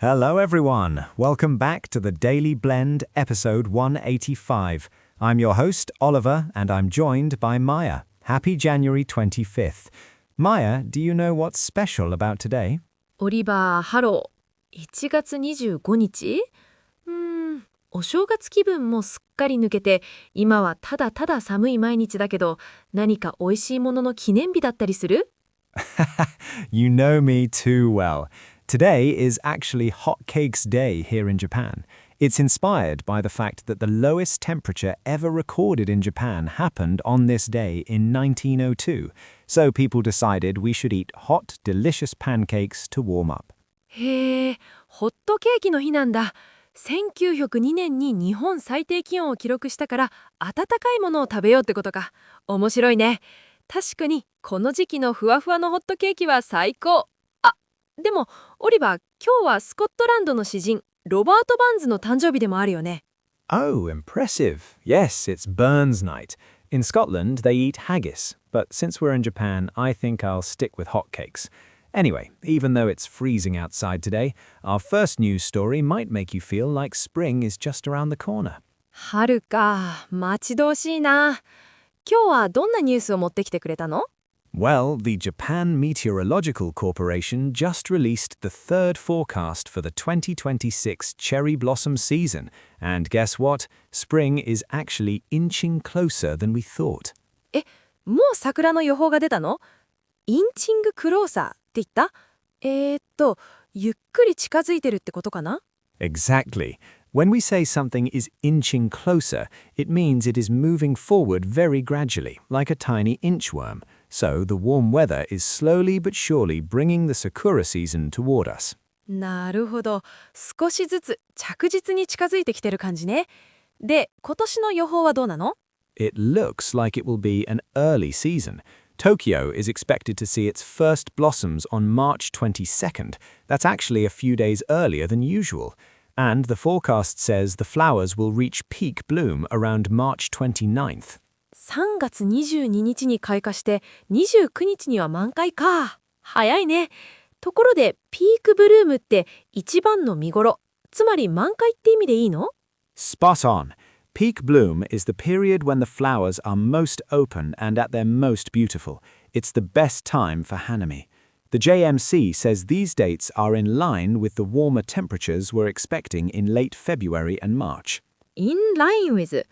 Hello everyone, welcome back to the Daily Blend episode 185. I'm your host, Oliver, and I'm joined by Maya. Happy January 25th. Maya, do you know what's special about today? オリバー、ハロー。1月25日お正月気分もすっかり抜けて、今はただただ寒い毎日だけど、何か美味しいものの記念日だったりする？ You know me too well. Today is actually Hot Cakes Day here in Japan. It's inspired by the fact that the lowest temperature ever recorded in Japan happened on this day in 1902. So people decided we should eat hot, delicious pancakes to warm up. へえ、ホットケーキの日なんだ。1902年に日本最低気温を記録したから、温かいものを食べようってことか。面白いね。確かに、この時期のふわふわのホットケーキは最高。でも、オリバー、今日はスコットランドの詩人、ロバート・バーンズの誕生日でもあるよね。Oh, impressive. Yes, it's Burns night. In Scotland, they eat haggis, but since we're in Japan, I think I'll stick with hotcakes. Anyway, even though it's freezing outside today, our first news story might make you feel like spring is just around the corner. 春か、待ち遠しいな。今日はどんなニュースを持ってきてくれたの？ Well, the Japan Meteorological Corporation just released the third forecast for the 2026 cherry blossom season. And guess what? Spring is actually inching closer than we thought. もう桜の予報が出たの？インチングクローサーって言った？ゆっくり近づいてるってことかな？ Exactly. When we say something is inching closer, it means it is moving forward very gradually, like a tiny inchworm. So the warm weather is slowly but surely bringing the sakura season toward us. なるほど。少しずつ着実に近づいてきてる感じね。で、今年の予報はどうなの？ It looks like it will be an early season. Tokyo is expected to see its first blossoms on March 22nd. That's actually a few days earlier than usual. And the forecast says the flowers will reach peak bloom around March 29th. 3月22日に開花して29日には満開か。早いね。ところでピークブルームって一番の見頃、つまり満開って意味でいいの？ Spot on. Peak bloom is the period when the flowers are most open and at their most beautiful. It's the best time for hanami. The JMC says these dates are in line with the warmer temperatures we're expecting in late February and March. In line with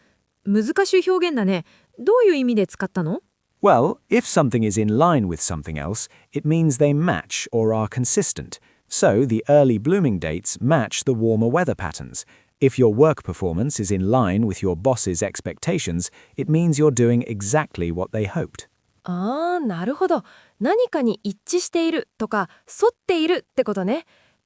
難しい表現だね。どういう意味で使ったの？ Well, if something is in line with something else, it means they match or are consistent. So the early blooming dates match the warmer weather patterns. If your work performance is in line with your boss's expectations, it means you're doing exactly what they hoped. なるほど。何かに一致しているとか沿っているってことね。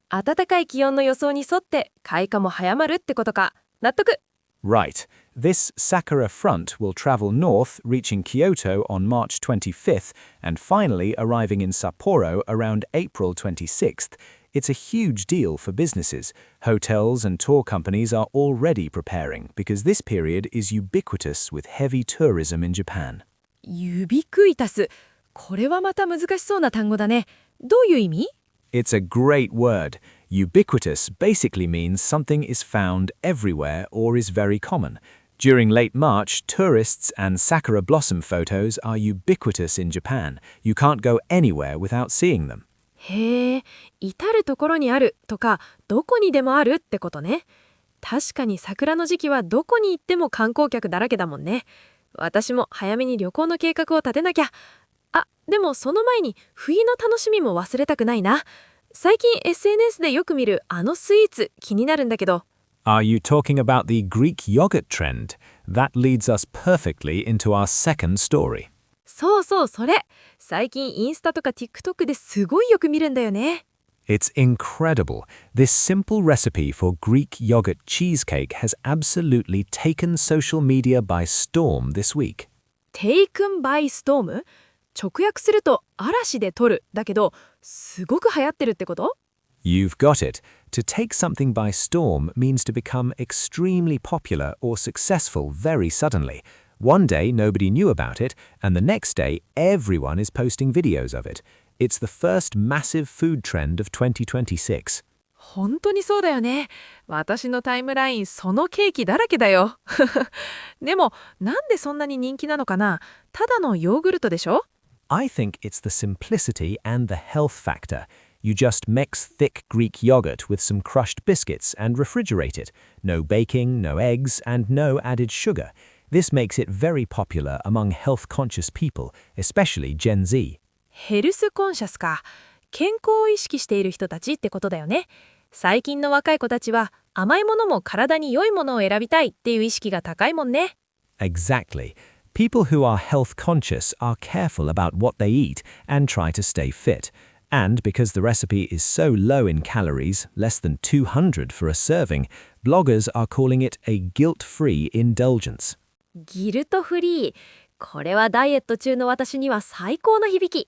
暖かい気温の予想に沿って開花も早まるってことか。納得。Right. This Sakura front will travel north, reaching Kyoto on March 25th and finally arriving in Sapporo around April 26th. It's a huge deal for businesses. Hotels and tour companies are already preparing because this period is ubiquitous with heavy tourism in Japan. ユビクイタス。これはまた難しそうな単語だね。どういう意味？ It's a great word. Ubiquitous basically means something is found everywhere or is very common. During late March, tourists and sakura blossom photos are ubiquitous in Japan. You can't go anywhere without seeing them. へえ、至るところにあるとか、どこにでもあるってことね。確かに桜の時期はどこに行っても観光客だらけだもんね。私も早めに旅行の計画を立てなきゃ。でもその前に冬の楽しみも忘れたくないな。最近 SNS でよく見るあのスイーツ気になるんだけど。Are you talking about the Greek yogurt trend? That leads us perfectly into our second story. そうそう、それ。最近インスタとか TikTok ですごいよく見るんだよね。It's incredible. This simple recipe for Greek yogurt cheesecake has absolutely taken social media by storm this week. Taken by storm？ 直訳すると嵐で取るだけど、すごく流行ってるってこと？ You've got it. To take something by storm means to become extremely popular or successful very suddenly. One day nobody knew about it, and the next day everyone is posting videos of it. It's the first massive food trend of 2026. 本当にそうだよね。私のタイムラインそのケーキだらけだよ。でも、なんでそんなに人気なのかな？ただのヨーグルトでしょ？ I think it's the simplicity and the health factor. You just mix thick Greek yogurt with some crushed biscuits and refrigerate it. No baking, no eggs, and no added sugar. This makes it very popular among health-conscious people, especially Gen Z. ヘルスコンシャスか。健康を意識している人たちってことだよね。最近の若い子たちは甘いものも体に良いものを選びたいっていう意識が高いもんね。Exactly. People who are health-conscious are careful about what they eat and try to stay fit. And because the recipe is so low in calories, less than 200 for a serving, bloggers are calling it a guilt-free indulgence. ギルトフリー。これはダイエット中の私には最高の響き。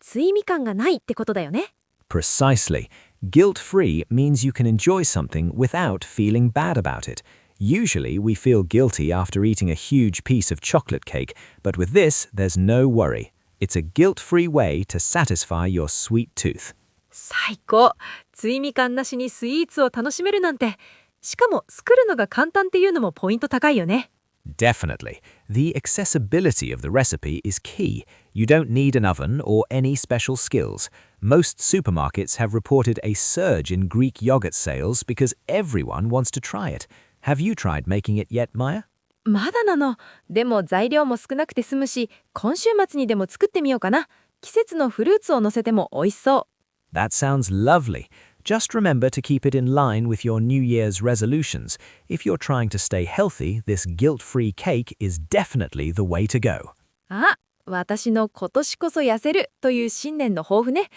罪味感がないってことだよね。Precisely. Guilt-free means you can enjoy something without feeling bad about it. Usually, we feel guilty after eating a huge piece of chocolate cake, but with this, there's no worry. It's a guilt-free way to satisfy your sweet tooth. 最高。罪味感なしにスイーツを楽しめるなんて。しかも作るのが簡単っていうのもポイント高いよね。Definitely. The accessibility of the recipe is key. You don't need an oven or any special skills. Most supermarkets have reported a surge in Greek yogurt sales because everyone wants to try it. Have you tried making it yet, Maya? まだなの。でも材料も少なくて済むし、今週末にでも作ってみようかな。季節のフルーツを乗せても美味しそう。That sounds lovely. Just remember to keep it in line with your New Year's resolutions. If you're trying to stay healthy, this guilt-free cake is definitely the way to go. あ、私の今年こそ痩せるという新年の抱負ね。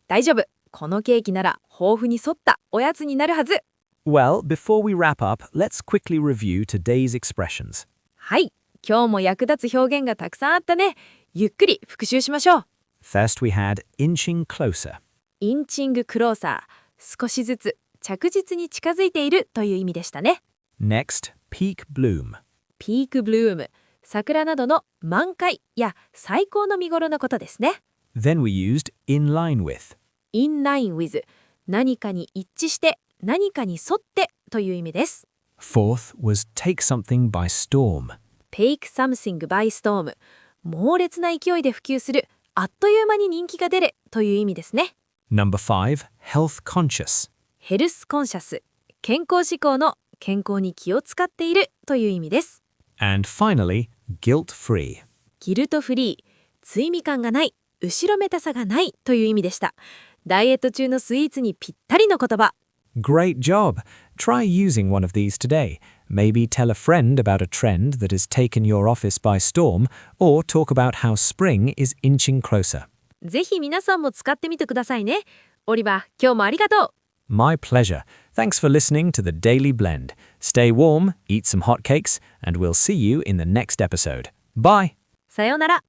大丈夫。このケーキなら抱負に沿ったおやつになるはず。Well, before we wrap up, let's quickly review today's expressions. はい。今日も役立つ表現がたくさんあったね。ゆっくり復習しましょう。First, we had inching closer. インチングクローサー。少しずつ着実に近づいているという意味でしたね。Next, peak bloom. ピークブルーム。桜などの満開や最高の見頃のことですね。Then we used in line with. in line with 何かに一致して何かに沿ってという意味です。Fourth was take something by storm. take something by storm 猛烈な勢いで普及するあっという間に人気が出るという意味ですね。Number 5, health conscious. ヘルスコンシャス健康志向の健康に気を使っているという意味です。And finally, guilt free. ギルトフリー罪味感がない後ろめたさがないという意味でした。ダイエット中のスイーツにぴったりの言葉。Great job! Try using one of these today. Maybe tell a friend about a trend that has taken your office by storm, or talk about how spring is inching closer. ぜひ皆さんも使ってみてくださいね。オリバー、今日もありがとう。My pleasure. Thanks for listening to the Daily Blend. Stay warm, eat some hotcakes, and we'll see you in the next episode. Bye! さようなら。